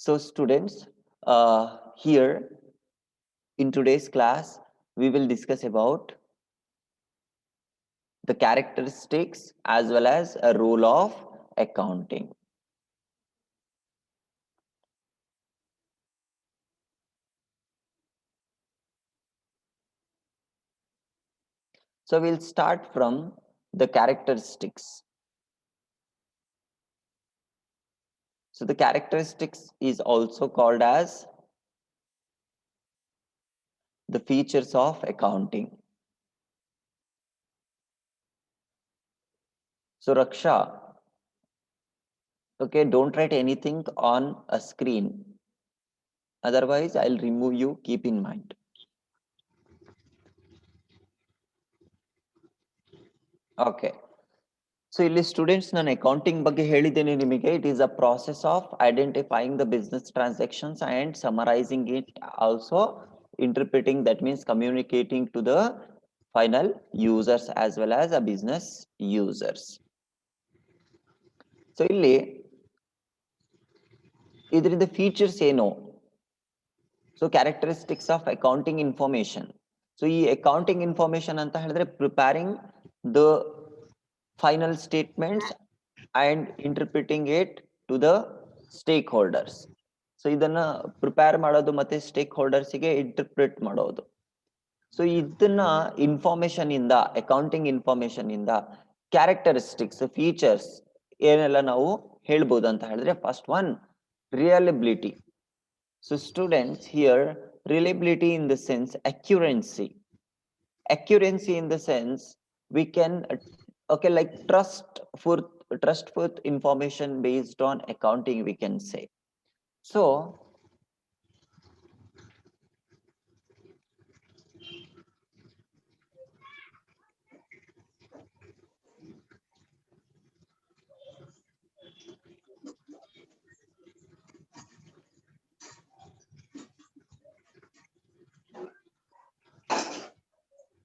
So students, here in today's class, we will discuss about the characteristics as well as a role of accounting. So we'll start from the characteristics. So the characteristics is also called as the features of accounting. So Raksha, okay, don't write anything on a screen. Otherwise, I'll remove you. Keep in mind. Okay. So ಇಲ್ಲಿ students ನಾನು accounting ಬಗ್ಗೆ ಹೇಳಿದ್ದೇನೆ ನಿಮಗೆ. It is a process of identifying the business transactions and summarising it, also interpreting, that means communicating to the final users as well as a business users. So ಇಲ್ಲಿ ಇದರಿಂದ features ಏನು? So characteristics of accounting information. So ಈ accounting information ಅಂತ ಹೇಳಿದ್ರೆ preparing the final statements and interpreting it to the stakeholders. So ಇದನ್ನ prepare ಮಾಡೋದು ಮತ್ತೆ ಸ್ಟೇಕ್ ಹೋಲ್ಡರ್ಸ್ಗೆ ಇಂಟರ್ಪ್ರಿಟ್ ಮಾಡೋದು. ಸೊ ಇದನ್ನ ಇನ್ಫಾರ್ಮೇಶನ್ ಇಂದ, ಅಕೌಂಟಿಂಗ್ ಇನ್ಫಾರ್ಮೇಶನ್ ಇಂದ ಕ್ಯಾರೆಕ್ಟರಿಸ್ಟಿಕ್ಸ್, ಫೀಚರ್ಸ್ ಏನೆಲ್ಲ ನಾವು ಹೇಳ್ಬೋದು ಅಂತ ಹೇಳಿದ್ರೆ, first one reliability. So students here reliability in the sense accuracy. Accuracy in the sense we can okay, like trust for information based on accounting, we can say.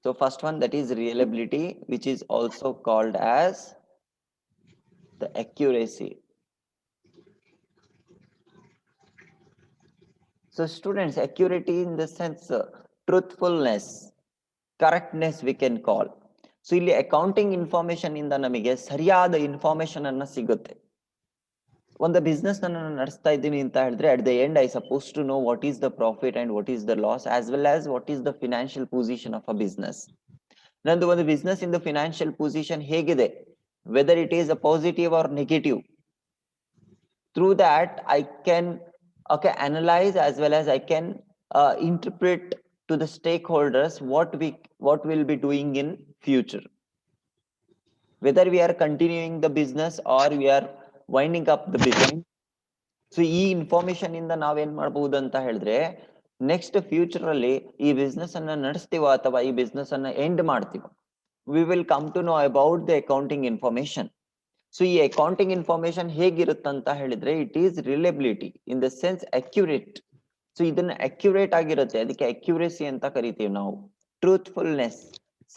So first one, that is reliability, which is also called as the accuracy. So students, accuracy in the sense truthfulness, correctness we can call. So ಇಲ್ಲಿ accounting information ಇಂದ ನಮಗೆ ಸರಿಯಾದ information ಅನ್ನ ಸಿಗುತ್ತೆ. ಒಂದು business ನಾನು ನಡೆಸ್ತಾ ಇದ್ದೀನಿ ಅಂತ ಹೇಳಿದ್ರೆ, at the end I suppose to know what is the profit and what is the loss, as well as what is the financial position of a business. ನಂದು ಒಂದು ಬಿಸ್ನೆಸ್ ಇಂದ ಫಿನಾನ್ಷಿಯಲ್ ಪೊಸಿಷನ್ ಹೇಗಿದೆ, whether it is a positive or negative. Through that I can analyze as well as I can interpret to the stakeholders what we'll be doing in future, whether we are continuing the business or we are winding up the business. So ಈ information ಇಂದ ನಾವೇನ್ ಮಾಡಬಹುದು ಅಂತ ಹೇಳಿದ್ರೆ, next future ಅಲ್ಲಿ ಈ business ಅನ್ನ ನಡೆಸ್ತೀವ ಅಥವಾ ಈ ಬಿಸ್ನೆಸ್ ಅನ್ನ ಎಂಡ್ ಮಾಡ್ತೀವ, we will come to know about the accounting information. So ಈ ಅಕೌಂಟಿಂಗ್ ಇನ್ಫಾರ್ಮೇಶನ್ ಹೇಗಿರುತ್ತಂತ ಹೇಳಿದ್ರೆ, it is reliability in the sense accurate. So ಇದನ್ನ ಅಕ್ಯುರೇಟ್ ಆಗಿರುತ್ತೆ, ಅದಕ್ಕೆ ಅಕ್ಯುರೇಸಿ ಅಂತ ಕರಿತೀವಿ ನಾವು. ಟ್ರೂತ್ಫುಲ್ನೆಸ್,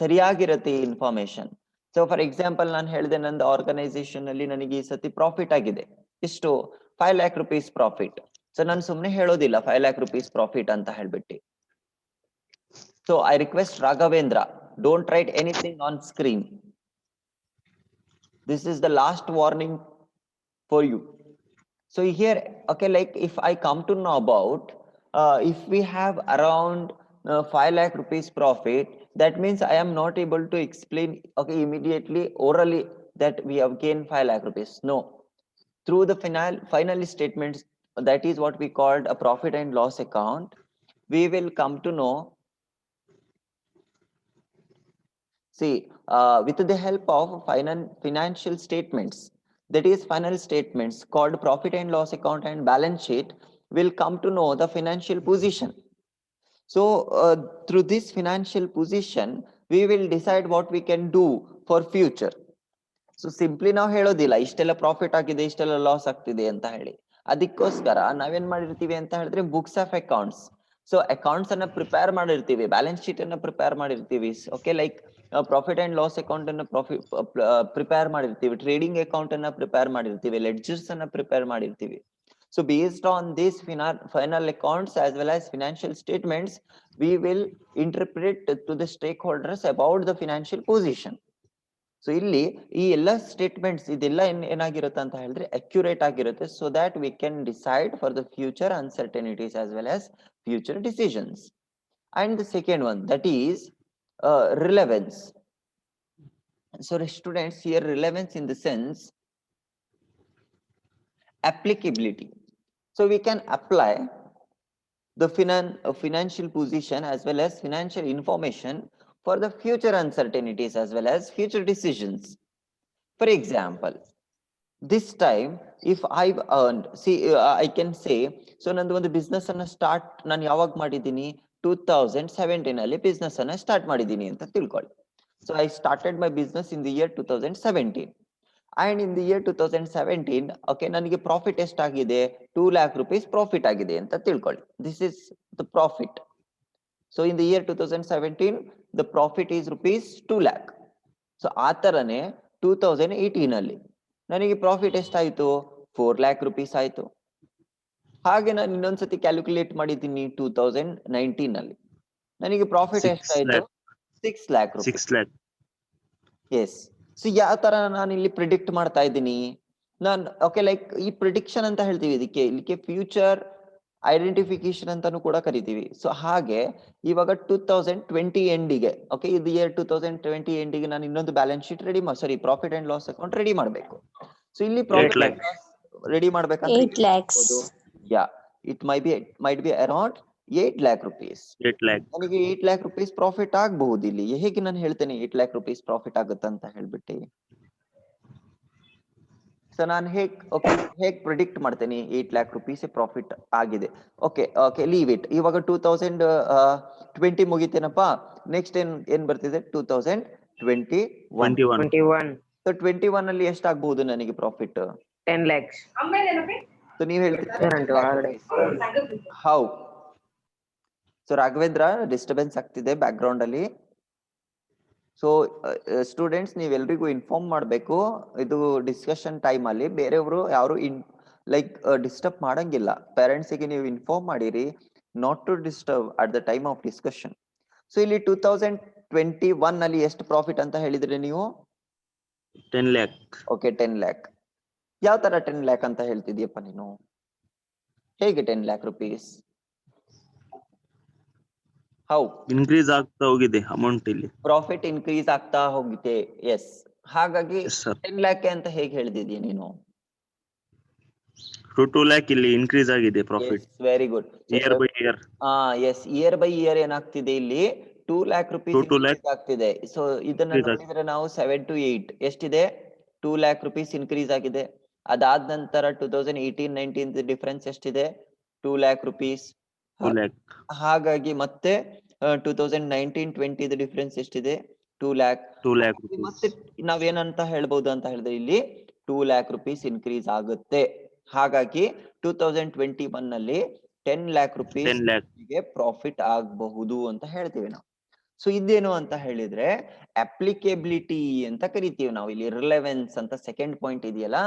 ಸರಿಯಾಗಿರುತ್ತೆ ಈ ಇನ್ಫಾರ್ಮೇಶನ್. ಸೊ ಫಾರ್ ಎಕ್ಸಾಂಪಲ್ ನಾನು ಹೇಳಿದೆ, ನಂದು ಆರ್ಗನೈಸೇಷನ್ ಅಲ್ಲಿ ನನಗೆ ಈ ಸತಿ ಪ್ರಾಫಿಟ್ ಆಗಿದೆ, ಇಷ್ಟು 5 lakh rupees ಪ್ರಾಫಿಟ್. ಸೊ ನಾನು ಸುಮ್ಮನೆ ಹೇಳೋದಿಲ್ಲ 5 lakh rupees ಪ್ರಾಫಿಟ್ ಅಂತ ಹೇಳ್ಬಿಟ್ಟು. So I request Raghavendra, don't right anything on screen. This is the last warning for you. So here, okay, like if I come to know about, if we have around 5 lakh rupees profit, that means I am not able to explain, okay, immediately orally that we have gained 5 lakh rupees. No, through the final statements, that is what we called a profit and loss account, we will come to know. See, with the help of financial statements, that is final statements called profit and loss account and balance sheet, will come to know the financial position. So through this financial position, we will decide what we can do for future. So simply ನಾವು ಹೇಳೋದಿಲ್ಲ ಇಷ್ಟೆಲ್ಲ profit ಆಗಿದೆ, ಇಷ್ಟೆಲ್ಲ loss ಆಗ್ತಿದೆ ಅಂತ ಹೇಳಿ. ಅದಕ್ಕೋಸ್ಕರ ನಾವೇನ್ ಮಾಡಿರ್ತೀವಿ ಅಂತ ಹೇಳಿದ್ರೆ, books of accounts. So accounts ಅನ್ನ ಪ್ರಿಪೇರ್ ಮಾಡಿರ್ತೀವಿ, ಬ್ಯಾಲೆನ್ಸ್ ಶೀಟ್ ಅನ್ನ ಪ್ರಿಪೇರ್ ಮಾಡಿರ್ತೀವಿ, okay, like profit and loss account ಅನ್ನ ಪ್ರಿಪೇರ್ ಮಾಡಿರ್ತೀವಿ, ಟ್ರೇಡಿಂಗ್ ಅಕೌಂಟ್ ಅನ್ನ ಪ್ರಿಪೇರ್ ಮಾಡಿರ್ತೀವಿ, ಲೆಡ್ಜರ್ಸ್ ಅನ್ನ ಪ್ರಿಪೇರ್ ಮಾಡಿರ್ತೀವಿ. So based on these final accounts as well as financial statements, we will interpret to the stakeholders about the financial position. So ಇಲ್ಲಿ ಈ ಎಲ್ಲ statements ಇದೆಲ್ಲ ಏನಾಗಿರುತ್ತೆ ಅಂತ ಹೇಳಿದ್ರೆ ಅಕ್ಯುರೇಟ್ ಆಗಿರುತ್ತೆ, so that we can decide for the future uncertainties as well as future decisions. And the second one, that is relevance. So students, here relevance in the sense applicability. So we can apply the financial position as well as financial information for the future uncertainties as well as future decisions. For example, this time if I've earned, see, I can say, so nandu ಒಂದು business ಅನ್ನ start ನಾನು ಯಾವಾಗ ಮಾಡಿದ್ದೀನಿ, 2017 ಅಲ್ಲಿ business ಅನ್ನ start ಮಾಡಿದ್ದೀನಿ ಅಂತ ತಿಳ್ಕೊಳ್ಳಿ. So I started my business in the year 2017. And in the year 2017, okay, ನನಗೆ ಪ್ರಾಫಿಟ್ ಎಷ್ಟಾಗಿದೆ, 2 lakh rupees ಪ್ರಾಫಿಟ್ ಆಗಿದೆ ಅಂತ ತಿಳ್ಕೊಳ್ಳಿ. This is the profit. So in the year 2017, the profit is rupees 2 lakh. So ಆ ತರನೇ 2018 ಅಲ್ಲಿ ನನಗೆ profit ಎಷ್ಟಾಯ್ತು, 4 lakh rupees ಆಯ್ತು. ಹಾಗೆ ನಾನು ಇನ್ನೊಂದ್ಸತಿ ಕ್ಯಾಲ್ಕುಲೇಟ್ ಮಾಡಿದ್ದೀನಿ 2019 ಅಲ್ಲಿ ನನಗೆ ಪ್ರಾಫಿಟ್ ಎಷ್ಟಾಯ್ತು, 6 lakh rupees. ಎಸ್. ಸೊ ಯಾವ ತರ ನಾನು ಇಲ್ಲಿ ಪ್ರಿಡಿಕ್ಟ್ ಮಾಡ್ತಾ ಇದ್ದೀನಿ, ನಾನು ಓಕೆ ಲೈಕ್ ಈ ಪ್ರಿಡಿಕ್ಷನ್ ಅಂತ ಹೇಳ್ತೀವಿ ಇದಕ್ಕೆ ಫ್ಯೂಚರ್ ಐಡೆಂಟಿಫಿಕೇಶನ್ ಅಂತಾನು ಕೂಡ ಕರಿತೀವಿ. ಸೊ ಹಾಗೆ ಇವಾಗ 2020 ಎಂಡಿಗೆ, ಓಕೆ, ಇದು ಇಯರ್ 2020 ಎಂಡಿಗೆ ನಾನು ಇನ್ನೊಂದು balance sheet ready sorry profit and loss account ready ಮಾಡಬೇಕು. ಸೊ ಇಲ್ಲಿ ಪ್ರಾಫಿಟ್ ರೆಡಿ ಮಾಡ್ಬೇಕಂತ yeah it might be around 8 lakh rupees. ನನಗೆ 8 lakh rupees ಪ್ರಾಫಿಟ್ ಆಗಬಹುದು. ಇಲ್ಲಿ ಹೇಗೆ ನಾನು ಹೇಳ್ತೇನೆ 8 lakh rupees ಪ್ರಾಫಿಟ್ ಆಗುತ್ತೆ ಅಂತ ಹೇಳ್ಬಿಟ್ಟು, ಸೊ ನಾನು ಹೇಗ್ ಪ್ರಿಡಿಕ್ಟ್ ಮಾಡ್ತೇನೆ 8 lakh rupees ಪ್ರಾಫಿಟ್ ಆಗಿದೆ. Okay leave it. ಇವಾಗ 2020 ಮುಗಿತೇನಪ್ಪ, ನೆಕ್ಸ್ಟ್ ಏನ್ ಬರ್ತಿದೆ 2021. ಸೊ 21 ಅಲ್ಲಿ ಎಷ್ಟಾಗಬಹುದು ನನಗೆ ಪ್ರಾಫಿಟ್, 10 lakhs. ಸೊ ನೀವ್ ಹೇಳ್ತೀರಾ ಹೌ? ಸೊ ರಾಘವೇಂದ್ರ, ಡಿಸ್ಟರ್ಬೆನ್ಸ್ ಆಗ್ತಿದೆ ಬ್ಯಾಕ್ ಗ್ರೌಂಡ್ ಅಲ್ಲಿ. ಸೊ ಸ್ಟೂಡೆಂಟ್ಸ್, ನೀವೆಲ್ರಿಗೂ ಇನ್ಫಾರ್ಮ್ ಮಾಡಬೇಕು, ಇದು ಡಿಸ್ಕಷನ್ ಟೈಮ್ ಅಲ್ಲಿ ಬೇರೆಯವರು ಯಾರು ಲೈಕ್ ಡಿಸ್ಟರ್ಬ್ ಮಾಡಂಗಿಲ್ಲ. ಪೇರೆಂಟ್ಸಿಗೆ ನೀವು ಇನ್ಫಾರ್ಮ್ ಮಾಡಿರಿ not to disturb at the time of discussion. So ಇಲ್ಲಿ 2021 ಅಲ್ಲಿ ಎಷ್ಟು ಪ್ರಾಫಿಟ್ ಅಂತ ಹೇಳಿದ್ರಿ ನೀವು? 10 lakh. Okay, 10 lakh. ಯಾವ ತರ 10 lakh ಅಂತ ಹೇಳ್ತಿದ್ಯಪ್ಪ ನೀನು? ಹೇಗೆ 10 lakh rupees? ಹೌ ಇನ್ಕ್ರೀಸ್ ಆಗ್ತಾ ಹೋಗಿದೆ ಅಮೌಂಟ್, ಇಲ್ಲಿ ಪ್ರಾಫಿಟ್ ಇನ್ಕ್ರೀಸ್ ಆಗ್ತಾ ಹೋಗಿದೆ. ಎಸ್, ಹಾಗಾಗಿ 10 lakh ಅಂತ ಹೇಗೆ ಹೇಳ್ತಿದ್ಯಾ ನೀನು? 2 lakh ಇಲ್ಲಿ ಇನ್ಕ್ರೀಸ್ ಆಗಿದೆ profit. Very good. Year by year. Yes, year by year ಏನಾಗ್ತಿದೆ ಇಲ್ಲಿ 2 lakh rupees ಇನ್ಕ್ರೀಸ್ ಆಗ್ತಿದೆ. ಸೊ ಇದನ್ನ ನೋಡಿದ್ರೆ ನಾವು 7 to 8 ಎಷ್ಟಿದೆ, 2 lakh rupees ಇನ್ಕ್ರೀಸ್ ಆಗಿದೆ. ಅದಾದ ನಂತರ 2018-19 ಡಿಫರೆನ್ಸ್ ಎಷ್ಟಿದೆ, 2 lakh rupees. ಹಾಗಾಗಿ ಮತ್ತೆ 2019-20 ಡಿಫರೆನ್ಸ್ ಎಷ್ಟಿದೆ, 2 lakh. ಮತ್ತೆ ನಾವೇನಂತ ಹೇಳ್ಬಹುದು ಅಂತ ಹೇಳಿದ್ರೆ ಇಲ್ಲಿ 2 lakh rupees ಇನ್ಕ್ರೀಸ್ ಆಗುತ್ತೆ. ಹಾಗಾಗಿ 2021 ನಲ್ಲಿ 10 lakh rupees ಪ್ರಾಫಿಟ್ ಆಗಬಹುದು ಅಂತ ಹೇಳ್ತೀವಿ ನಾವು. ಸೊ ಇದೇನು ಅಂತ ಹೇಳಿದ್ರೆ ಅಪ್ಲಿಕೇಬಿಲಿಟಿ ಅಂತ ಕರಿತೀವಿ ನಾವು. ಇಲ್ಲಿ ರಿಲೆವೆನ್ಸ್ ಅಂತ ಸೆಕೆಂಡ್ ಪಾಯಿಂಟ್ ಇದೆಯಲ್ಲ,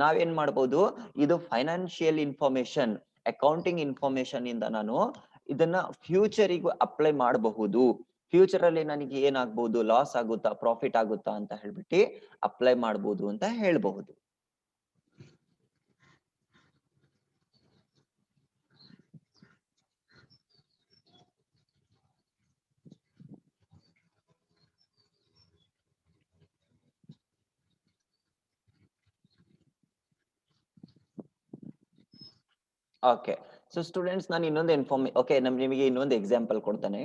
ನಾವೇನ್ ಮಾಡ್ಬೋದು, ಇದು ಫೈನಾನ್ಷಿಯಲ್ ಇನ್ಫಾರ್ಮೇಶನ್, ಅಕೌಂಟಿಂಗ್ ಇನ್ಫಾರ್ಮೇಶನ್ ಇಂದ ನಾನು ಇದನ್ನ ಫ್ಯೂಚರಿಗೂ ಅಪ್ಲೈ ಮಾಡಬಹುದು. ಫ್ಯೂಚರ್ ಅಲ್ಲಿ ನನಗೆ ಏನಾಗ್ಬಹುದು, ಲಾಸ್ ಆಗುತ್ತಾ ಪ್ರಾಫಿಟ್ ಆಗುತ್ತಾ ಅಂತ ಹೇಳ್ಬಿಟ್ಟು ಅಪ್ಲೈ ಮಾಡಬಹುದು ಅಂತ ಹೇಳ್ಬಹುದು. ಓಕೆ, ಸೊ ಸ್ಟೂಡೆಂಟ್ಸ್, ನಾನು ಇನ್ನೊಂದು ನಿಮಗೆ ಇನ್ನೊಂದು ಎಕ್ಸಾಂಪಲ್ ಕೊಡ್ತಾನೆ.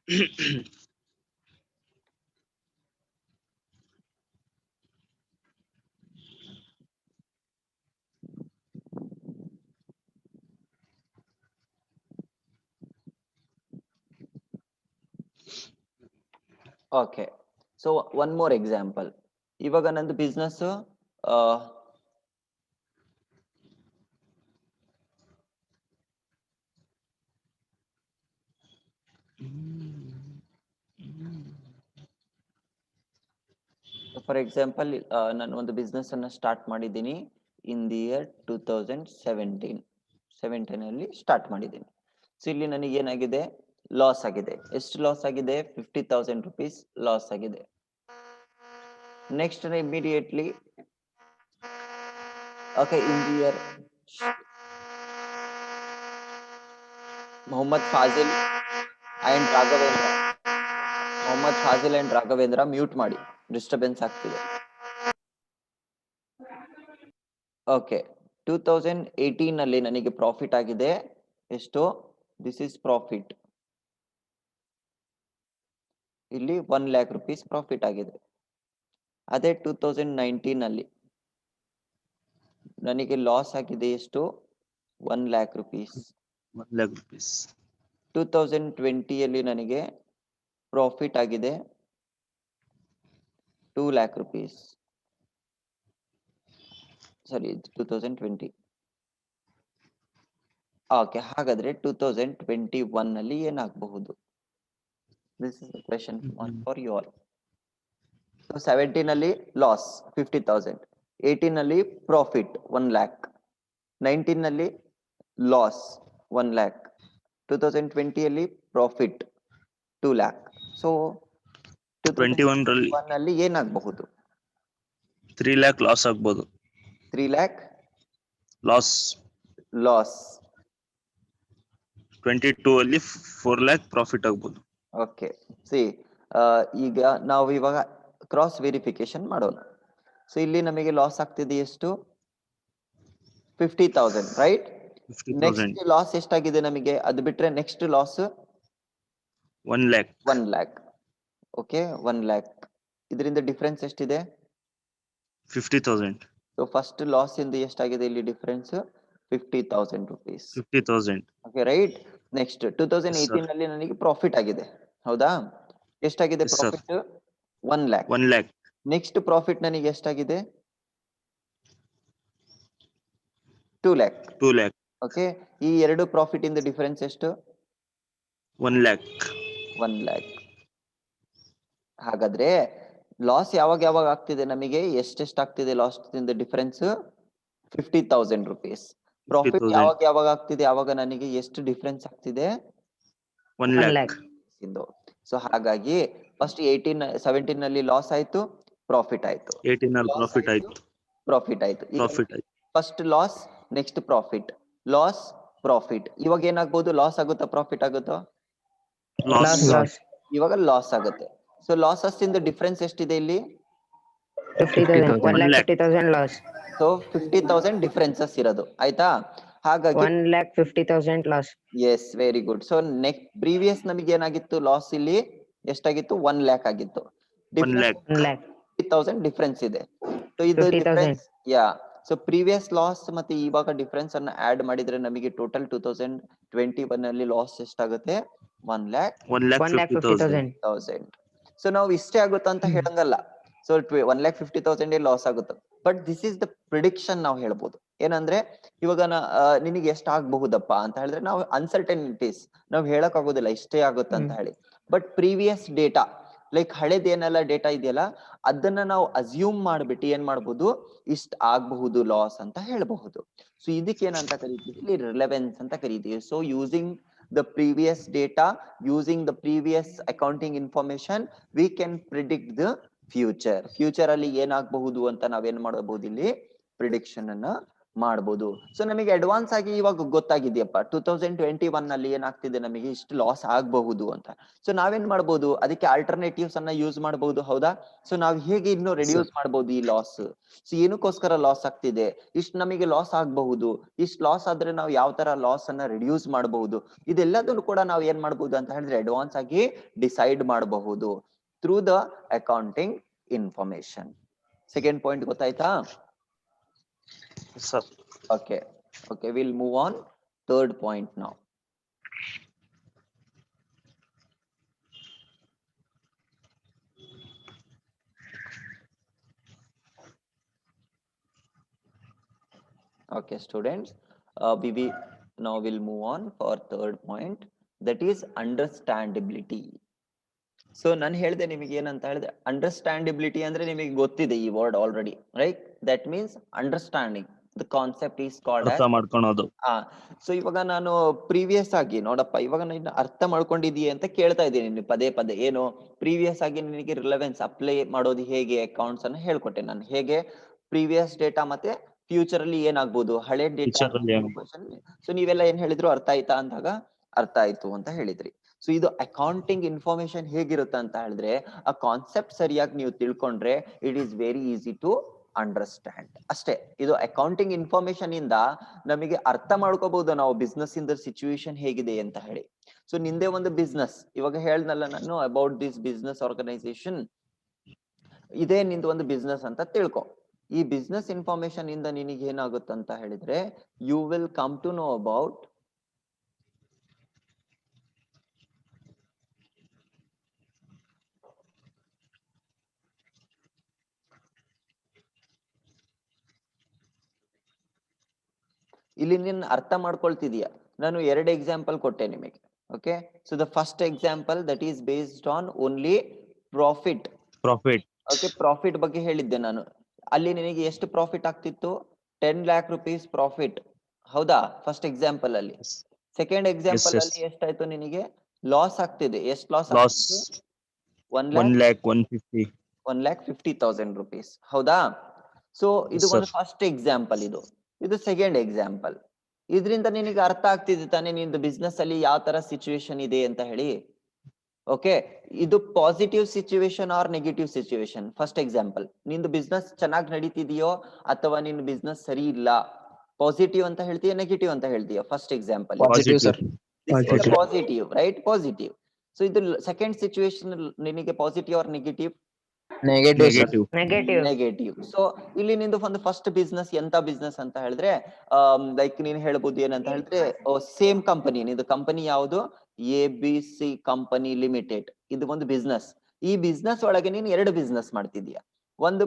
Okay, so one more example. ಇವಾಗ ನಂದು ಬಿಸ್ನೆಸ್ ಫಾರ್ ಎಕ್ಸಾಂಪಲ್, ನಾನು ಒಂದು ಬಿಸ್ನೆಸ್ ಅನ್ನ ಸ್ಟಾರ್ಟ್ ಮಾಡಿದ್ದೀನಿ ಇನ್ ದಿ ಇಯರ್ 2017 ಅಲ್ಲಿ ಸ್ಟಾರ್ಟ್ ಮಾಡಿದ್ದೀನಿ. ಸೊ ಇಲ್ಲಿ ನನಗೆ ಏನಾಗಿದೆ, ಲಾಸ್ ಆಗಿದೆ. ಎಷ್ಟು ಲಾಸ್ ಆಗಿದೆ? 50,000 rupees ಲಾಸ್ ಆಗಿದೆ. Next immediately, okay, in the year Mohammed Fazil and Raghavendra mute ಮಾಡಿ, ಡಿಸ್ಟರ್ಬೆನ್ಸ್ ಆಗ್ತಿದೆ. ಓಕೆ, 2018 ಅಲ್ಲಿ ನನಗೆ ಪ್ರಾಫಿಟ್ ಆಗಿದೆ ಎಷ್ಟು? This is profit. ಇಲ್ಲಿ 1 lakh rupees ಪ್ರಾಫಿಟ್ ಆಗಿದೆ. ಅದೇ 2019 ಅಲ್ಲಿ ನನಗೆ ಲಾಸ್ ಆಗಿದೆ ಎಷ್ಟು? 1 lakh rupees. 1 lakh rupees. 2020 ಅಲ್ಲಿ ನನಗೆ ಪ್ರಾಫಿಟ್ ಆಗಿದೆ 2 lakh rupees. ಸಾರಿ, 2020. ಓಕೆ, ಹಾಗಾದ್ರೆ 2021 ಅಲ್ಲಿ ಏನಾಗಬಹುದು? This is the question for you all. 17 ಅಲ್ಲಿ ಲಾಸ್ 50,000, 18 ಅಲ್ಲಿ ಪ್ರಾಫಿಟ್ 1 lakh, 19 ಅಲ್ಲಿ ಲಾಸ್ 1 lakh, 2020 ಅಲ್ಲಿ ಪ್ರಾಫಿಟ್ 2 lakh. ಸೊ 2021 ಅಲ್ಲಿ ಏನಾಗಬಹುದು? 3 lakh ಲಾಸ್ ಆಗ್ಬೋದು. 3 lakh ಲಾಸ್. 22 ಅಲ್ಲಿ 4 lakh ಪ್ರಾಫಿಟ್ ಆಗ್ಬೋದು. ಓಕೆ, ಸಿ, ಈಗ ನಾವು ಇವಾಗ ಕ್ರಾಸ್ ವೆರಿಫಿಕೇಶನ್ ಮಾಡೋಣ. ಸೊ ಇಲ್ಲಿ ನಮಗೆ ಲಾಸ್ ಆಗ್ತಿದೆ ಎಷ್ಟು? 50,000, ರೈಟ್? ನೆಕ್ಸ್ಟ್ ಲಾಸ್ ಎಷ್ಟಾಗಿದೆ ನಮಗೆ? ಅದು ಬಿಟ್ರೆ next loss 1 lakh. 1 lakh. Okay, 1 lakh. ಇದರಿಂದ ಡಿಫರೆನ್ಸ್ ಎಷ್ಟಿದೆ? 50,000. ಸೊ ಫಸ್ಟ್ ಲಾಸ್ ಇಂದ ಎಷ್ಟಾಗಿದೆ ಇಲ್ಲಿ difference? 50,000 rupees. 50,000. Okay, right? Next 2018 ಅಲ್ಲಿ ನನಗೆ ಪ್ರಾಫಿಟ್ ಆಗಿದೆ, ಹೌದಾ? ಎಷ್ಟಾಗಿದೆ profit? 1 lakh. 1 lakh. Next profit ನನಗೆ ಎಷ್ಟಾಗಿದೆ? 2 lakh. 2 lakh. ಓಕೆ, ಈ ಎರಡು ಪ್ರಾಫಿಟ್ ಇಂದ ಡಿಫರೆನ್ಸ್ ಎಷ್ಟು? 1 lakh. 1 lakh. ಹಾಗಾದ್ರೆ ಲಾಸ್ ಯಾವಾಗ ಆಗ್ತಿದೆ ನಮಗೆ? ಎಷ್ಟೆಷ್ಟು ಆಗ್ತಿದೆ ಲಾಸ್ ಇಂದ ಡಿಫರೆನ್ಸ್? 50,000 rupees. ಪ್ರಾಫಿಟ್ ಯಾವಾಗ ಆಗ್ತಿದೆ? ಆವಾಗ ನನಗೆ ಎಷ್ಟು ಡಿಫರೆನ್ಸ್ ಆಗ್ತಿದೆ? 1 lakh. ಸೊ ಹಾಗಾಗಿ ಫಸ್ಟ್ 17 ನಲ್ಲಿ ಲಾಸ್ ಆಯ್ತು, ಪ್ರಾಫಿಟ್ ಆಯ್ತು. 18 ಅಲ್ಲಿ ಪ್ರಾಫಿಟ್ ಆಯ್ತು. First loss, next profit, loss, profit. ಇವಾಗ ಏನಾಗ್ಬೋದು? ಲಾಸ್ ಆಗುತ್ತಾ, ಪ್ರಾಫಿಟ್ ಆಗುತ್ತಾ? ಇವಾಗ ಲಾಸ್ ಆಗುತ್ತೆ. ಸೊ ಲಾಸಸ್ ಇಂದ ಡಿಫರೆನ್ಸ್ ಎಷ್ಟಿದೆ ಇಲ್ಲಿ? 1,50,000 ಲಾಸ್. ಸೊ 50,000 ಡಿಫರೆನ್ಸಸ್ ಇರೋದು, ಆಯ್ತಾ? ಹಾಗಾಗಿ 1,50,000 loss. Yes, very good. So next previous ನಮಗೆ ಏನಾಗಿತ್ತು ಲಾಸ್? ಇಲ್ಲಿ ಎಷ್ಟಾಗಿತ್ತು? 1 lakh ಆಗಿತ್ತು. 50,000 ಡಿಫರೆನ್ಸ್ ಇದೆ. ಸೊ ಇದು ಡಿಫರೆನ್ಸ್, ಯಾ. ಸೊ ಪ್ರೀವಿಯಸ್ ಲಾಸ್ ಮತ್ತೆ ಇವಾಗ ಡಿಫರೆನ್ಸ್ ಅನ್ನ ಆಡ್ ಮಾಡಿದ್ರೆ ನಮಗೆ ಟೋಟಲ್ 2021 ಅಲ್ಲಿ ಲಾಸ್ ಎಷ್ಟಾಗುತ್ತೆ? 1,50,000. ಸೊ ನಾವು ಇಷ್ಟೇ ಆಗುತ್ತಾ ಅಂತ ಹೇಳಂಗಲ್ಲ. ಸೊ 1,50,000 ಲಾಸ್ ಆಗುತ್ತೆ. But this is the prediction. ನಾವು ಹೇಳ್ಬೋದು ಏನಂದ್ರೆ, ಇವಾಗ ನಿನಗೆ ಎಷ್ಟು ಆಗ್ಬಹುದಪ್ಪ ಅಂತ ಹೇಳಿದ್ರೆ ನಾವು ಅನ್ಸರ್ಟನಿಟೀಸ್ ನಾವು ಹೇಳಕ್ ಆಗೋದಿಲ್ಲ ಇಷ್ಟೇ ಆಗುತ್ತೆ ಅಂತ ಹೇಳಿ. ಬಟ್ ಪ್ರೀವಿಯಸ್ ಡೇಟಾ, ಲೈಕ್ ಹಳೇದೇನೆಲ್ಲ ಡೇಟಾ ಇದೆಯಲ್ಲ, ಅದನ್ನ ನಾವು ಅಸ್ಯೂಮ್ ಮಾಡ್ಬಿಟ್ಟು ಏನ್ ಮಾಡ್ಬೋದು? ಇಷ್ಟ ಆಗಬಹುದು ಲಾಸ್ ಅಂತ ಹೇಳಬಹುದು. ಸೊ ಇದಕ್ಕೆ ಏನಂತ ಕರಿತೀವಿ? ಇಲ್ಲಿ ರಿಲೆವೆನ್ಸ್ ಅಂತ ಕರಿತೀವಿ. So using the previous data, using the previous accounting information, we can predict the future. Future ಅಲ್ಲಿ ಏನಾಗಬಹುದು ಅಂತ ನಾವೇನ್ ಮಾಡಬಹುದು? ಇಲ್ಲಿ ಪ್ರಿಡಿಕ್ಷನ್ ಅನ್ನ ಮಾಡ್ಬೋದು. ಸೊ ನಮಗೆ ಅಡ್ವಾನ್ಸ್ ಆಗಿ ಇವಾಗ ಗೊತ್ತಾಗಿದೆಯಪ್ಪ 2021 ನಲ್ಲಿ ಏನಾಗ್ತಿದೆ, ನಮಗೆ ಇಷ್ಟು ಲಾಸ್ ಆಗಬಹುದು ಅಂತ. ಸೊ ನಾವೇನ್ ಮಾಡ್ಬೋದು, ಅದಕ್ಕೆ ಆಲ್ಟರ್ನೇಟಿವ್ಸ್ ಅನ್ನ ಯೂಸ್ ಮಾಡಬಹುದು, ಹೌದಾ? ಸೊ ನಾವ್ ಹೇಗೆ ಇನ್ನು ರೆಡ್ಯೂಸ್ ಮಾಡ್ಬೋದು ಈ ಲಾಸ್? ಸೊ ಏನಕ್ಕೋಸ್ಕರ ಲಾಸ್ ಆಗ್ತಿದೆ, ಇಷ್ಟು ನಮಗೆ ಲಾಸ್ ಆಗಬಹುದು, ಇಷ್ಟು ಲಾಸ್ ಆದ್ರೆ ನಾವು ಯಾವ ತರ ಲಾಸ್ ಅನ್ನ ರಿಡ್ಯೂಸ್ ಮಾಡಬಹುದು, ಇದೆಲ್ಲದನ್ನು ಕೂಡ ನಾವು ಏನ್ ಮಾಡ್ಬೋದು ಅಂತ ಹೇಳಿದ್ರೆ ಅಡ್ವಾನ್ಸ್ ಆಗಿ ಡಿಸೈಡ್ ಮಾಡಬಹುದು through the accounting information. Second point ಗೊತ್ತಾಯ್ತಾ? Sir. Okay, we'll move on. Third point now. Okay, students, now we'll move on for third point, that is understandability. So ನಾನು ಹೇಳಿದೆ ನಿಮಗೆ ಏನಂತ ಹೇಳಿದೆ, ಅಂಡರ್ಸ್ಟ್ಯಾಂಡಿಬಿಲಿಟಿ ಅಂದ್ರೆ ನಿಮಗೆ ಗೊತ್ತಿದೆ ಈ word already, right? That means understanding the concept is called ಅರ್ಥ ಮಾಡ್ಕೊಳೋದು. ಸೊ ಇವಾಗ ನಾನು ಪ್ರೀವಿಯಸ್ ಆಗಿ ನೋಡಪ್ಪ, ಇವಾಗ ನೀನು ಅರ್ಥ ಮಾಡ್ಕೊಂಡಿದೀಯ ಅಂತ ಕೇಳ್ತಾ ಇದ್ದೀನಿ ನೀನು ಪದೇ ಪದೇ. ಏನು ಪ್ರೀವಿಯಸ್ ಆಗಿ ನಿನಗೆ ರಿಲೆವೆನ್ಸ್ ಅಪ್ಲೈ ಮಾಡೋದು ಹೇಗೆ, ಅಕೌಂಟ್ಸ್ ಅನ್ನ ಹೇಳ್ಕೊಟ್ಟೆ ನಾನು, ಹೇಗೆ ಪ್ರೀವಿಯಸ್ ಡೇಟಾ ಮತ್ತೆ ಫ್ಯೂಚರ್ ಅಲ್ಲಿ ಏನಾಗ್ಬೋದು, ಹಳೆ ಡೇಟಾ. ಸೊ ನೀವೆಲ್ಲ ಏನ್ ಹೇಳಿದ್ರು ಅರ್ಥ ಆಯ್ತಾ ಅಂದಾಗ ಅರ್ಥ ಆಯ್ತು ಅಂತ ಹೇಳಿದ್ರಿ. ಸೊ ಇದು ಅಕೌಂಟಿಂಗ್ ಇನ್ಫಾರ್ಮೇಶನ್ ಹೇಗಿರುತ್ತೆ ಅಂತ ಹೇಳಿದ್ರೆ, ಆ ಕಾನ್ಸೆಪ್ಟ್ ಸರಿಯಾಗಿ ನೀವು ತಿಳ್ಕೊಂಡ್ರೆ it is very easy to understand ಅಷ್ಟೇ. ಇದು ಅಕೌಂಟಿಂಗ್ ಇನ್ಫಾರ್ಮೇಶನ್ ಇಂದ ನಮಗೆ ಅರ್ಥ ಮಾಡ್ಕೋಬಹುದು ನಾವು ಬಿಸ್ನೆಸ್ ಇಂದ ಸಿಚುವೇಶನ್ ಹೇಗಿದೆ ಅಂತ ಹೇಳಿ. ಸೊ ನಿಂದೆ ಒಂದು ಬಿಸ್ನೆಸ್, ಇವಾಗ ಹೇಳ್ದಲ್ಲ ನಾನು ಅಬೌಟ್ ದಿಸ್ ಬಿಸ್ನೆಸ್ ಆರ್ಗನೈಸೇಷನ್, ಇದೇ ನಿಂದು ಒಂದು ಬಿಸ್ನೆಸ್ ಅಂತ ತಿಳ್ಕೊ. ಈ ಬಿಸ್ನೆಸ್ ಇನ್ಫಾರ್ಮೇಶನ್ ಇಂದ ನಿನಗೆ ಏನಾಗುತ್ತಂತ ಹೇಳಿದ್ರೆ, you will come to know about ಇಲ್ಲಿ ನೀನ್ ಅರ್ಥ ಮಾಡ್ಕೊಳ್ತಿದೀಯ. ನಾನು 2 ಎಕ್ಸಾಂಪಲ್ ಕೊಟ್ಟೆ ನಿಮಗೆ. Okay, so the first example that is based on only profit. Okay, profit ಬಗ್ಗೆ ಹೇಳಿದ್ದೆ ನಾನು. ಅಲ್ಲಿ ನಿನಗೆ ಎಷ್ಟು ಪ್ರಾಫಿಟ್ ಆಗ್ತಿತ್ತು? 10 lakh rupees ಪ್ರಾಫಿಟ್, ಹೌದಾ? ಫಸ್ಟ್ ಎಕ್ಸಾಂಪಲ್ ಅಲ್ಲಿ. ಸೆಕೆಂಡ್ ಎಕ್ಸಾಂಪಲ್ ಅಲ್ಲಿ ಎಷ್ಟಾಯ್ತು ನಿನಗೆ? ಲಾಸ್ ಆಗ್ತಿದೆ. ಎಷ್ಟು ಲಾಸ್ ಆಗ್ತಿತ್ತು? 1,50,000 rupees, ಹೌದಾ? ಸೊ ಇದು ಒಂದು ಫಸ್ಟ್ ಎಕ್ಸಾಂಪಲ್. ಇದು ಸೆಕೆಂಡ್ ಎಕ್ಸಾಂಪಲ್. ಇದರಿಂದ ನಿನಗೆ ಅರ್ಥ ಆಗ್ತಿದೆ ತಾನೇ ನಿಂದು ಬಿಸ್ನೆಸ್ ಅಲ್ಲಿ ಯಾವ ತರ ಸಿಚುವೇಶನ್ ಇದೆ ಅಂತ ಹೇಳಿ. ಓಕೆ, ಇದು positive situation or negative situation? First example, ನಿಂದು ಬಿಸ್ನೆಸ್ ಚೆನ್ನಾಗಿ ನಡೀತಿದೆಯೋ ಅಥವಾ ನಿನ್ನ ಬಿಸ್ನೆಸ್ ಸರಿ ಇಲ್ಲ, ಪಾಸಿಟಿವ್ ಅಂತ ಹೇಳ್ತೀಯ ನೆಗೆಟಿವ್ ಅಂತ ಹೇಳ್ತೀಯ? First example positive, right? Positive. So ಇದು ಸೆಕೆಂಡ್ ಸಿಚುವೇಶನ್ ನಿನಗೆ positive or negative? Negative. So ಇಲ್ಲಿ ನಿಂದು ಒಂದು ಫಸ್ಟ್ ಬಿಸ್ನೆಸ್ ಎಂತ ಬಿಸ್ನೆಸ್ ಅಂತ ಹೇಳಿದ್ರೆ, ಲೈಕ್ ನೀನ್ ಹೇಳ್ಬೋದು ಏನಂತ ಹೇಳಿದ್ರೆ, ಸೇಮ್ ಕಂಪನಿ, ನಿಂದು ಕಂಪನಿ ಯಾವುದು? ABC company limited. ಇದು ಒಂದು ಬಿಸ್ನೆಸ್. ಈ ಬಿಸ್ನೆಸ್ ಒಳಗೆ ನೀನು 2 ಬಿಸ್ನೆಸ್ ಮಾಡ್ತಿದೀಯ. ಒಂದು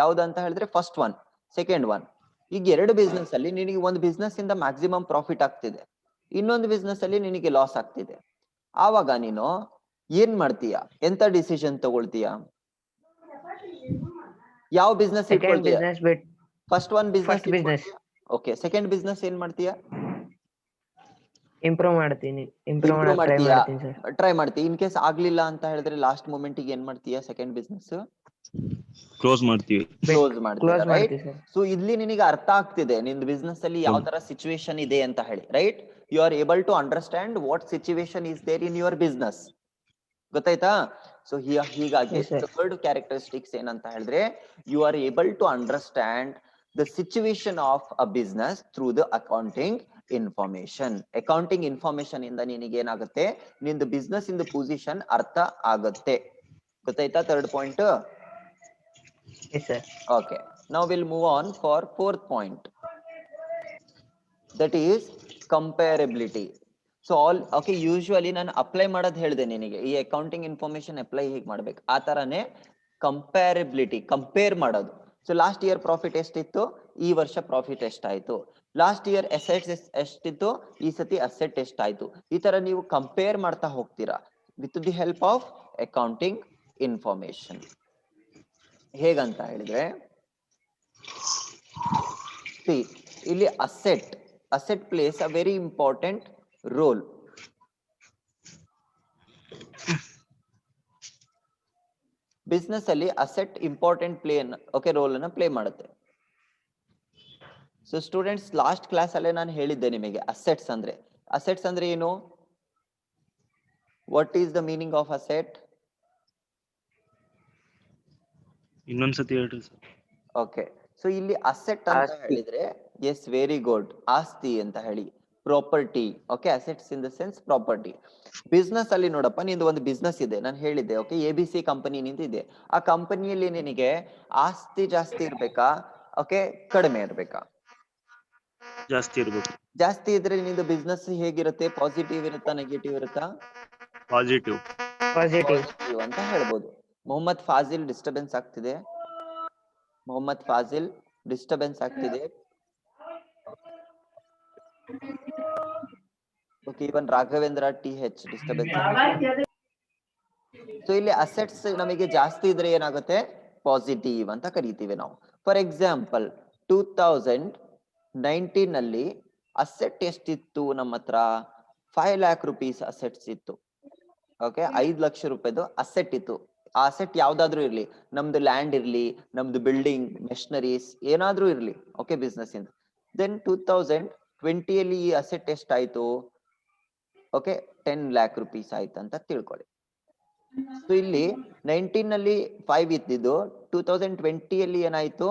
ಯಾವ್ದಂತ ಹೇಳಿದ್ರೆ ಫಸ್ಟ್ ಒನ್, ಸೆಕೆಂಡ್ ಒನ್. ಈಗ 2 ಬಿಸ್ನೆಸ್ ಅಲ್ಲಿ ನಿನಗೆ ಒಂದು ಬಿಸ್ನೆಸ್ ಇಂದ ಮ್ಯಾಕ್ಸಿಮಮ್ ಪ್ರಾಫಿಟ್ ಆಗ್ತಿದೆ, ಇನ್ನೊಂದು ಬಿಸ್ನೆಸ್ ಅಲ್ಲಿ ನಿನಗೆ ಲಾಸ್ ಆಗ್ತಿದೆ. ಆವಾಗ ನೀನು ಏನ್ ಮಾಡ್ತೀಯ? ಎಂತ ಡಿಸಿಷನ್ ತಗೊಳ್ತೀಯ? ಯಾವ ಬಿಸ್ನೆಸ್ ಇಟ್ಕೊಳ್ತೀಯ? First one business. Okay, second business ಏನ್ ಮಾಡ್ತೀಯ? ಇಂಪ್ರೂವ್ ಮಾಡ್ತೀನಿ, ಟ್ರೈ ಮಾಡ್ತೀಯ. ಇನ್ ಕೇಸ್ ಆಗ್ಲಿಲ್ಲ ಅಂತ ಹೇಳಿದ್ರೆ ಲಾಸ್ಟ್ ಮೂಮೆಂಟ್ ಗೆ ಏನ್ ಮಾಡ್ತೀಯ? ಸೆಕೆಂಡ್ ಬಿಸ್ನೆಸ್ ಕ್ಲೋಸ್ ಮಾಡ್ತೀವಿ. ರೈಟ್? ಸೊ ಇಲ್ಲಿ ನಿನಗೆ ಅರ್ಥ ಆಗ್ತಿದೆ ನಿಂದು ಬಿಸ್ನೆಸ್ ಅಲ್ಲಿ ಯಾವ ತರ ಸಿಚುವೇಶನ್ ಇದೆ ಅಂತ ಹೇಳಿ, right? You are able to understand what situation is there in your business. ಗೊತ್ತಾಯ್ತಾ? ಸೊ ಹೀಗಾಗಿ ಥರ್ಡ್ ಕ್ಯಾರೆಕ್ಟರಿಸ್ಟಿಕ್ಸ್ ಏನಂತ ಹೇಳಿದ್ರೆ, you are able to understand the situation of a business through the accounting information. Accounting information ಇಂದ ನಿನಗೆ ಏನಾಗುತ್ತೆ? ನಿಂದು business ಇಂದ position ಅರ್ಥ ಆಗುತ್ತೆ. ಗೊತ್ತಾಯ್ತಾ? Third point. Okay, now will move on for fourth point, that is comparability. So usually ನಾನು apply ಮಾಡೋದು ಹೇಳಿದೆ ನಿನಗೆ, ಈ ಅಕೌಂಟಿಂಗ್ ಇನ್ಫಾರ್ಮೇಶನ್ ಅಪ್ಲೈ ಹೇಗೆ ಮಾಡ್ಬೇಕು ಆ ತರಾನೇ ಕಂಪೇರಬಿಲಿಟಿ, ಕಂಪೇರ್ ಮಾಡೋದು. ಸೊ ಲಾಸ್ಟ್ ಇಯರ್ ಪ್ರಾಫಿಟ್ ಎಷ್ಟಿತ್ತು, ಈ ವರ್ಷ ಪ್ರಾಫಿಟ್ ಎಷ್ಟಾಯ್ತು? ಲಾಸ್ಟ್ ಇಯರ್ ಅಸೆಟ್ಸ್ ಎಷ್ಟಿತ್ತು, ಈ ಸತಿ ಅಸೆಟ್ ಎಷ್ಟಾಯ್ತು? ಈ ತರ ನೀವು ಕಂಪೇರ್ ಮಾಡ್ತಾ ಹೋಗ್ತೀರಾ with the help of accounting information. ಹೇಗಂತ ಹೇಳಿದ್ರೆ, ಇಲ್ಲಿ asset plays a very important role. Business ಅಲ್ಲಿ ಅಸೆಟ್ ಇಂಪಾರ್ಟೆಂಟ್ ರೋಲ್ ಅನ್ನ ಪ್ಲೇ ಮಾಡುತ್ತೆ. ಸೊ ಸ್ಟೂಡೆಂಟ್ಸ್ ಲಾಸ್ಟ್ ಕ್ಲಾಸ್ ಅಲ್ಲೇ ನಾನು ಹೇಳಿದ್ದೆ ನಿಮಗೆ ಅಸೆಟ್ಸ್ ಅಂದ್ರೆ ಏನು? What is the meaning of asset? ಇನ್ನೊಂದ್ಸತಿ ಹೇಳ್ರಿ ಸರ್. ಓಕೆ, ಸೊ ಇಲ್ಲಿ ಅಸೆಟ್ ಅಂತ ಆಸ್ತಿ. ಹೇಳಿದ್ರೆ ಎಸ್, ವೆರಿ ಗುಡ್, ಆಸ್ತಿ ಅಂತ ಹೇಳಿ, property. Okay, assets in the sense property. Business ಅಲ್ಲಿ ನೋಡಪ್ಪ, ನಿಂದು ಒಂದು ಬಿಸ್ನೆಸ್ ಇದೆ, ನಾನು ಹೇಳಿದ್ದೆ. ಓಕೆ, ABC ಕಂಪನಿ ನಿಂತಿದೆ. ಆ ಕಂಪನಿಯಲ್ಲಿ ನಿನಗೆ ಆಸ್ತಿ ಜಾಸ್ತಿ ಇರ್ಬೇಕಾ, ಓಕೆ, ಕಡಿಮೆ ಇರ್ಬೇಕಾ? ಜಾಸ್ತಿ ಇರ್ಬೇಕು. ಜಾಸ್ತಿ ಇದ್ರೆ ನಿಂದು ಬಿಸ್ನೆಸ್ ಹೇಗಿರುತ್ತೆ? ಪಾಸಿಟಿವ್ ಇರುತ್ತಾ, ನೆಗೆಟಿವ್ ಇರುತ್ತಾ? ಪಾಸಿಟಿವ್. ಪಾಸಿಟಿವ್. ಪಾಸಿಟಿವ್ ಅಂತ ಹೇಳ್ಬೋದು. ಮೊಹಮ್ಮದ್ ಫಾಜಿಲ್ ಡಿಸ್ಟರ್ಬೆನ್ಸ್ ಆಗ್ತಿದೆ. ಮೊಹಮ್ಮದ್ ಫಾಜಿಲ್ ಡಿಸ್ಟರ್ಬೆನ್ಸ್ ಆಗ್ತಿದೆ. ಓಕೆ, ಇವನ್ ರಾಘವೇಂದ್ರ TH ಡಿಸ್ಟರ್ಬೆನ್ಸ್. ಸೊ ಇಲ್ಲಿ ಅಸೆಟ್ಸ್ ನಮಗೆ ಜಾಸ್ತಿ ಇದ್ರೆ ಏನಾಗುತ್ತೆ? ಪಾಸಿಟಿವ್ ಅಂತ ಕರಿತೀವಿ ನಾವು. ಫಾರ್ ಎಕ್ಸಾಂಪಲ್ 2019 ನಲ್ಲಿ ಅಸೆಟ್ ಎಷ್ಟಿತ್ತು ನಮ್ಮ ಹತ್ರ? 5 lakh rupees ಅಸೆಟ್ಸ್ ಇತ್ತು. ಓಕೆ, 5 ಲಕ್ಷ ರೂಪಾಯಿದು ಅಸೆಟ್ ಇತ್ತು. ಆ ಅಸೆಟ್ ಯಾವ್ದಾದ್ರು ಇರ್ಲಿ, ನಮ್ದು ಲ್ಯಾಂಡ್ ಇರ್ಲಿ, ನಮ್ದು ಬಿಲ್ಡಿಂಗ್, ಮೆಷಿನರೀಸ್ ಏನಾದ್ರೂ ಇರ್ಲಿ. ಓಕೆ, ಬಿಸ್ನೆಸ್ ಇಂದ. ದೆನ್ 2020 ಅಲ್ಲಿ ಈ ಅಸೆಟ್ ಎಷ್ಟಾಯ್ತು? ಓಕೆ, 10 lakh rupees ಆಯ್ತು ಅಂತ ತಿಳ್ಕೊಳ್ಳಿ. ಸೊ ಇಲ್ಲಿ 19 ನಲ್ಲಿ 5 ಇದ್ದಿದ್ದು 2020 ಅಲ್ಲಿ ಏನಾಯ್ತು?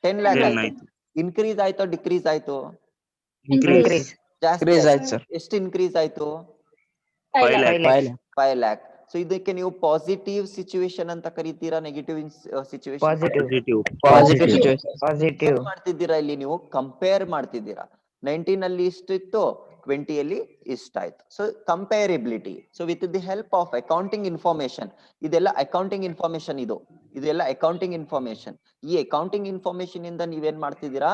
10 lakh ಆಯ್ತು. ಇನ್ಕ್ರೀಸ್ ಆಯ್ತೋ ಡಿಕ್ರೀಸ್ ಆಯ್ತು? ಇನ್ಕ್ರೀಸ್. ಜಾಸ್ತಿ ಆಯ್ತು ಸರ್. ಎಷ್ಟು ಇನ್ಕ್ರೀಸ್ ಆಯ್ತು? 5 lakh. 5 lakh. ಸೊ ಇದಕ್ಕೆ ನೀವು ಪಾಸಿಟಿವ್ ಸಿಚುವೇಶನ್ ಅಂತ ಕರಿತೀರಾ, ನೆಗೆಟಿವ್ ಸಿಚುವೇಶನ್? ಪಾಸಿಟಿವ್. ಪಾಸಿಟಿವ್. ಮಾಡ್ತಿದ್ದೀರಾ ಇಲ್ಲಿ ನೀವು? ಕಂಪೇರ್ ಮಾಡ್ತಿದ್ದೀರಾ. 19 ಅಲ್ಲಿ ಇಷ್ಟಿತ್ತು, 20 ಅಲ್ಲಿ ಇಷ್ಟಾಯ್ತು. So comparability. So with the help of accounting information, ಇದೆಲ್ಲ ಅಕೌಂಟಿಂಗ್ ಇನ್ಫಾರ್ಮೇಶನ್, ಇದೆಲ್ಲ ಅಕೌಂಟಿಂಗ್ ಇನ್ಫಾರ್ಮೇಶನ್. ಈ ಅಕೌಂಟಿಂಗ್ ಇನ್ಫಾರ್ಮೇಶನ್ ಇಂದ ನೀವೇನ್ ಮಾಡ್ತಿದ್ದೀರಾ?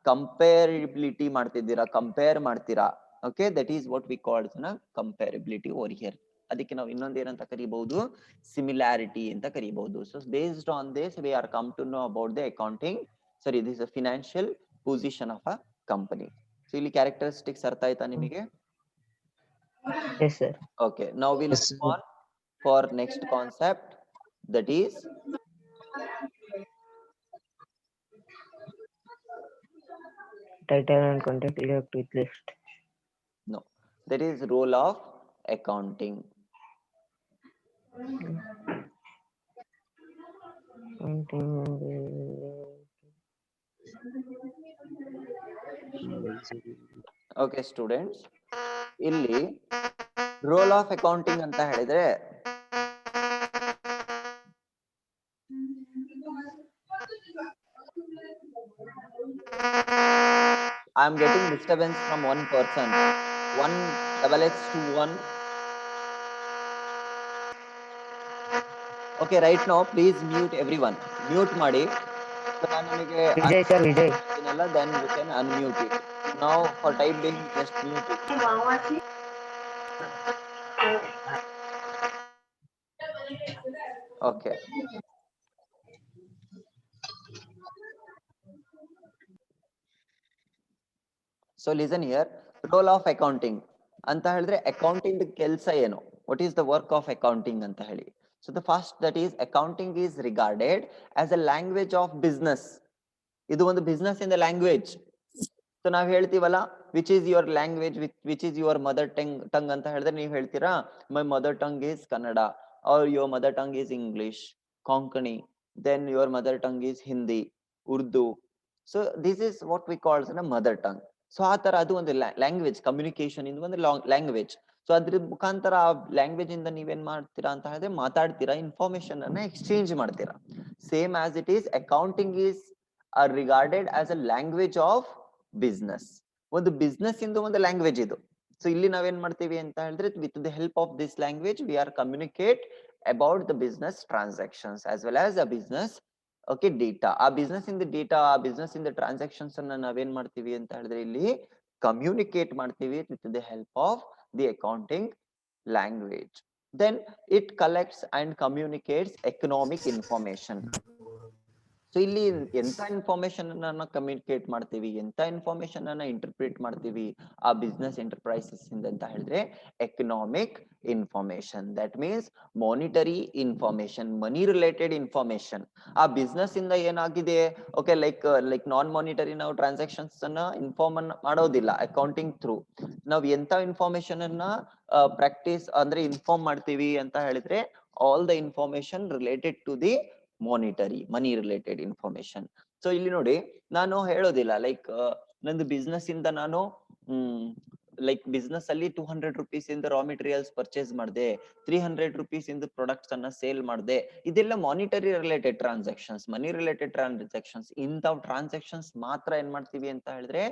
ಕಂಪೇರಿಬಿಲಿಟಿ ಮಾಡ್ತಿದ್ದೀರಾ, ಕಂಪೇರ್ ಮಾಡ್ತೀರಾ. Okay, that is what we called comparability over here. ಅದಕ್ಕೆ ನಾವು ಇನ್ನೊಂದು ಏನಂತ ಕರಿಬಹುದು? ಸಿಮಿಲಾರಿಟಿ ಅಂತ ಕರಿಬಹುದು. So based on this we are come to know about the accounting, ಸರಿ, this financial position of a company. So ಇಲ್ಲಿ ಕ್ಯಾರೆಕ್ಟರಿಸ್ಟಿಕ್ಸ್ ಅರ್ಥ ಆಯ್ತಾ ನಿಮಗೆ? Yes, sir. Okay, now we'll move on for next concept, that is Title and content left with list. no, that is role of accounting. Okay, students, ಇಲ್ಲಿ roll of accounting ಅಂತ ಹೇಳಿದ್ರೆ I am getting disturbance from one person. 1XX21. Okay, right now please mute everyone. Mute ಮಾಡಿ. So ನಾನು ನಿಮಗೆ Vijay sir, Vijay. then you can unmute it. Now for time being just mute it. Okay. So listen here, role of accounting ಅಂತ ಹೇಳಿದ್ರೆ accounting ಕೆಲಸ ಏನು? What is the work of accounting ಅಂತ ಹೇಳಿ. So the first, that is accounting is regarded as a language of business. ಇದು ಒಂದು business in the language. So ನಾವ್ ಹೇಳ್ತೀವಲ್ಲ, which is your language, which is your mother tongue ಅಂತ ಹೇಳಿದ್ರೆ ನೀವು ಹೇಳ್ತೀರಾ, my mother tongue is Kannada, or your mother tongue is English, Konkani, then your mother tongue is Hindi, Urdu. So this is what we calls mother tongue. So ಆ ತರ ಅದು ಒಂದು language, communication ಇಂದ ಒಂದು ಲ್ಯಾಂಗ್ವೇಜ್. ಸೊ ಅದ್ರ ಮುಖಾಂತರ ಆ ಲ್ಯಾಂಗ್ವೇಜ್ ಇಂದ ನೀವೇನ್ ಮಾಡ್ತೀರಾ ಅಂತ ಹೇಳಿದ್ರೆ ಮಾತಾಡ್ತೀರಾ, ಇನ್ಫಾರ್ಮೇಶನ್ ಅನ್ನ ಎಕ್ಸ್ಚೇಂಜ್ ಮಾಡ್ತೀರಾ. Same as it is accounting is regarded as a language of business. ಒಂದು ಬಿಸ್ನೆಸ್ ಇಂದ ಒಂದು ಲ್ಯಾಂಗ್ವೇಜ್ ಇದು. ಸೊ ಇಲ್ಲಿ ನಾವೇನ್ ಮಾಡ್ತೀವಿ ಅಂತ ಹೇಳಿದ್ರೆ, with the help of this language we are communicate about the business transactions as well as the business okay data. ಆ ಬಿಸ್ನೆಸ್ ಇಂದ ಡೇಟಾ, ಆ ಬಿಸ್ನೆಸ್ ಇಂದ ಟ್ರಾನ್ಸಾಕ್ಷನ್ಸ್ ಅನ್ನ ನಾವೇನ್ ಮಾಡ್ತೀವಿ ಅಂತ ಹೇಳಿದ್ರೆ ಇಲ್ಲಿ ಕಮ್ಯುನಿಕೇಟ್ ಮಾಡ್ತೀವಿ with the help of the accounting language. Then it collects and communicates economic information. So ಇಲ್ಲಿ ಎಂತ ಇನ್ಫಾರ್ಮೇಶನ್ ಅನ್ನ ಕಮ್ಯುನಿಕೇಟ್ ಮಾಡ್ತೀವಿ, ಎಂತ ಇನ್ಫಾರ್ಮೇಶನ್ ಅನ್ನ ಇಂಟರ್ಪ್ರಿಟ್ ಮಾಡ್ತೀವಿ ಆ ಬಿಸ್ನೆಸ್ ಎಂಟರ್ಪ್ರೈಸಸ್ ಇಂದ ಅಂತ ಹೇಳಿದ್ರೆ economic information. That means monetary information, money related information. ಆ ಬಿಸ್ನೆಸ್ ಇಂದ ಏನಾಗಿದೆ, ಓಕೆ, ಲೈಕ್ ನಾನ್ ಮಾನಿಟರಿ ನಾವು ಟ್ರಾನ್ಸಾಕ್ಷನ್ಸ್ ಅನ್ನ ಮಾಡೋದಿಲ್ಲ ಅಕೌಂಟಿಂಗ್ ಥ್ರೂ. ನಾವು ಎಂತ ಇನ್ಫಾರ್ಮೇಶನ್ ಅನ್ನ ಪ್ರಾಕ್ಟೀಸ್ ಅಂದ್ರೆ ಇನ್ಫಾರ್ಮ್ ಮಾಡ್ತೀವಿ ಅಂತ ಹೇಳಿದ್ರೆ all the information related to the monetary, money related information. So ಇಲ್ಲಿ ನೋಡಿ, ನಾನು ಹೇಳೋದಿಲ್ಲ ಲೈಕ್ ನಂದು ಬಿಸ್ನೆಸ್ ಇಂದ ನಾನು ಲೈಕ್ ಬಿಸ್ನೆಸ್ ಅಲ್ಲಿ 200 rupees ಇಂದ ರಾ ಮೆಟೀರಿಯಲ್ಸ್ ಪರ್ಚೇಸ್ ಮಾಡಿದೆ, 300 rupees ಇಂದ ಪ್ರಾಡಕ್ಟ್ಸ್ ಅನ್ನ ಸೇಲ್ ಮಾಡಿದೆ. ಇದೆಲ್ಲ ಮಾನಿಟರಿ ರಿಲೇಟೆಡ್ ಟ್ರಾನ್ಸಾಕ್ಷನ್ಸ್, ಮನಿ ರಿಲೇಟೆಡ್ ಟ್ರಾನ್ಸಾಕ್ಷನ್ಸ್. ಇಂಥವ್ ಟ್ರಾನ್ಸಾಕ್ಷನ್ಸ್ ಮಾತ್ರ ಏನ್ ಮಾಡ್ತೀವಿ ಅಂತ ಹೇಳಿದ್ರೆ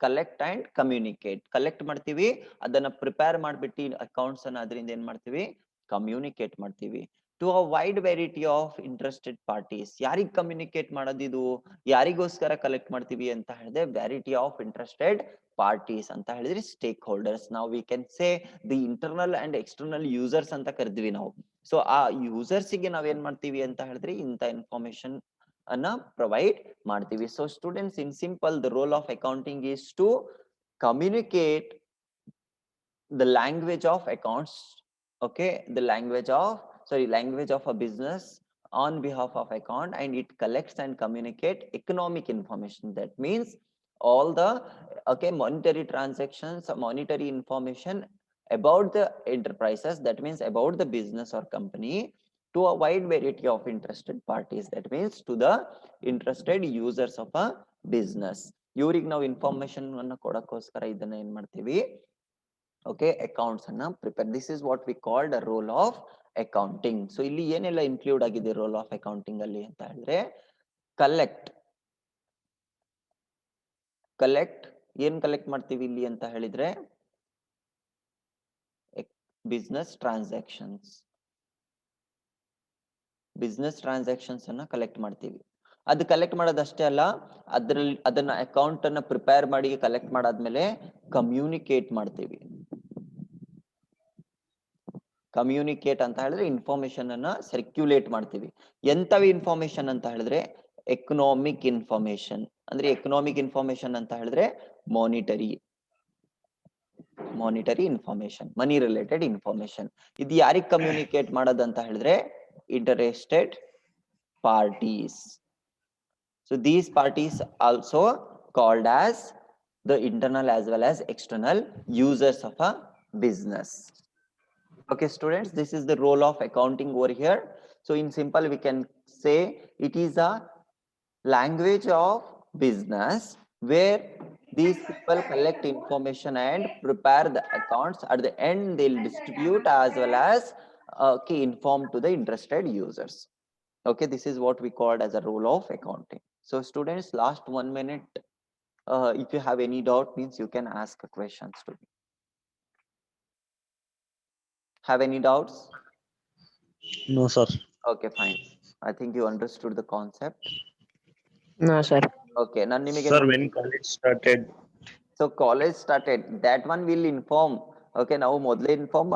ಕಲೆಕ್ಟ್ ಅಂಡ್ ಕಮ್ಯುನಿಕೇಟ್. ಕಲೆಕ್ಟ್ ಮಾಡ್ತೀವಿ, ಅದನ್ನ ಪ್ರಿಪೇರ್ ಮಾಡ್ಬಿಟ್ಟು ಅಕೌಂಟ್ಸ್ ಅನ್ನ ಅದರಿಂದ ಏನ್ ಮಾಡ್ತೀವಿ, ಕಮ್ಯುನಿಕೇಟ್ ಮಾಡ್ತೀವಿ to a wide variety of interested parties. ಯಾರಿಗ್ ಕಮ್ಯುನಿಕೇಟ್ ಮಾಡೋದಿದು, ಯಾರಿಗೋಸ್ಕರ ಕಲೆಕ್ಟ್ ಮಾಡ್ತೀವಿ ಅಂತ ಹೇಳಿದ್ರೆ ವೆರೈಟಿ ಆಫ್ ಇಂಟ್ರೆಸ್ಟೆಡ್ ಪಾರ್ಟೀಸ್ ಅಂತ ಹೇಳಿದ್ರೆ ಸ್ಟೇಕ್ ಹೋಲ್ಡರ್ಸ್. ನಾವು we can say the internal and external users ಅಂತ ಕರಿದ್ವಿ ನಾವು. ಸೊ ಆ ಯೂಸರ್ಸ್ ಗೆ ನಾವ್ ಏನ್ ಮಾಡ್ತೀವಿ ಅಂತ ಹೇಳಿದ್ರೆ ಇಂಥ ಇನ್ಫಾರ್ಮೇಶನ್ ಅನ್ನ ಪ್ರೊವೈಡ್ ಮಾಡ್ತೀವಿ. So students, in simple, the role of accounting is to communicate the language of accounts, okay, the language of a business on behalf of account, and it collects and communicate economic information. That means all the, okay, monetary transactions, monetary information about the enterprises, that means about the business or company, to a wide variety of interested parties. That means to the interested users of a business. ಇವ್ರಿಗೆ ನಾವು information ಅನ್ನ ಕೊಡಕ್ಕೋಸ್ಕರ ಇದನ್ನ ಏನ್ ಮಾಡ್ತೀವಿ, okay, accounts anna prepare. This is what we called a role of accounting. So ಇಲ್ಲಿ ಏನೆಲ್ಲ include ಆಗಿದೆ roll of accounting ಅಲ್ಲಿ ಅಂತ ಹೇಳಿದ್ರೆ ಕಲೆಕ್ಟ್ ಏನ್ ಕಲೆಕ್ಟ್ ಮಾಡ್ತೀವಿ ಇಲ್ಲಿ ಅಂತ ಹೇಳಿದ್ರೆ ಬಿಸ್ನೆಸ್ ಟ್ರಾನ್ಸಾಕ್ಷನ್ಸ್ ಅನ್ನ ಕಲೆಕ್ಟ್ ಮಾಡ್ತೀವಿ. ಅದು ಕಲೆಕ್ಟ್ ಮಾಡೋದಷ್ಟೇ ಅಲ್ಲ, ಅದನ್ನ ಅಕೌಂಟ್ ಅನ್ನ ಪ್ರಿಪೇರ್ ಮಾಡಿ ಕಲೆಕ್ಟ್ ಮಾಡಾದ್ಮೇಲೆ ಕಮ್ಯುನಿಕೇಟ್ ಮಾಡ್ತೀವಿ. ಕಮ್ಯುನಿಕೇಟ್ ಅಂತ ಹೇಳಿದ್ರೆ ಇನ್ಫಾರ್ಮೇಶನ್ ಅನ್ನ ಸರ್ಕ್ಯುಲೇಟ್ ಮಾಡ್ತೀವಿ. ಎಂತವಿ ಇನ್ಫಾರ್ಮೇಶನ್ ಅಂತ ಹೇಳಿದ್ರೆ ಎಕನಾಮಿಕ್ ಇನ್ಫಾರ್ಮೇಶನ್. ಅಂದ್ರೆ ಎಕನಾಮಿಕ್ ಇನ್ಫಾರ್ಮೇಶನ್ ಅಂತ ಹೇಳಿದ್ರೆ monetary information, money related information. ಇದು ಯಾರಿಗೆ ಕಮ್ಯುನಿಕೇಟ್ ಮಾಡೋದಂತ ಹೇಳಿದ್ರೆ interested parties. So these parties also called as the internal as well as external users of a business. Okay students, this is the role of accounting over here. So in simple we can say it is a language of business where these people collect information and prepare the accounts. At the end they'll distribute as well as okay, inform to the interested users. Okay, this is what we called as a role of accounting. So students, last 1 minute, if you have any doubt, means you can ask questions to me. Have any doubts? No, sir. Okay, fine. I think you understood the concept. No, sir. Okay, nan nimige Sir, when college started? So college started, that one will inform. Okay, now modle inform